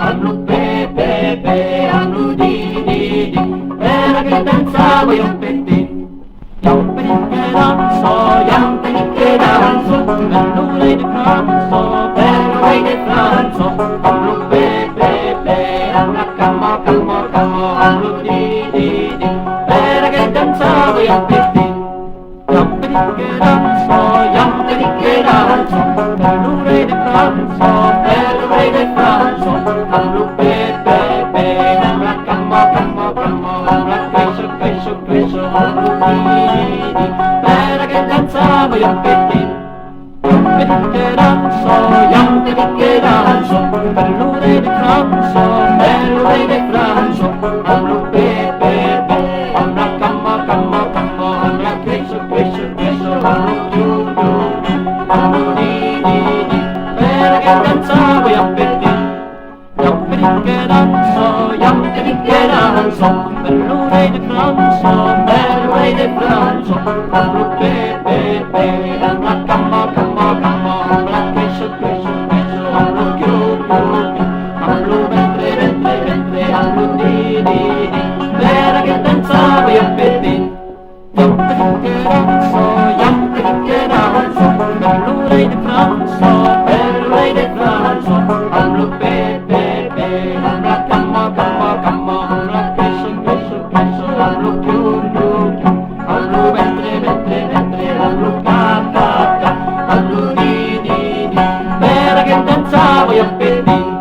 allu pe pe pe, allu di di di, era che danzavo io petti. Io che danzo, bellure di pranzo, bellure di pranzo, allu pe pe pe, alla calmo calmo calmo, allu di di di, era che danzavo io petti. Io che danzo, bellure di pranzo, allu pe pe pe, alla calmo calmo calmo, alla queso queso, allu di di di, era che danzavo io petti. Che danzo, bellure di pranzo, allu pe pe pe, alla calmo calmo calmo, alla queso queso queso, allu giù giù, allu di di di, era che danzavo io petti. Che danzo, bellure di pranzo, allu pe pe pe, alla calmo calmo calmo, alla queso queso queso, allu chiù chiù chiù, allu ventre ventre ventre, allu di di di, era che danzavo io petti. Che danzo, bellure di pranzo, allu pe pe pe, alla calmo calmo calmo, alla queso queso queso, allu chiù chiù chiù, allu ventre ventre ventre, allu ca ca ca, allu di di di, era che danzavo io petti.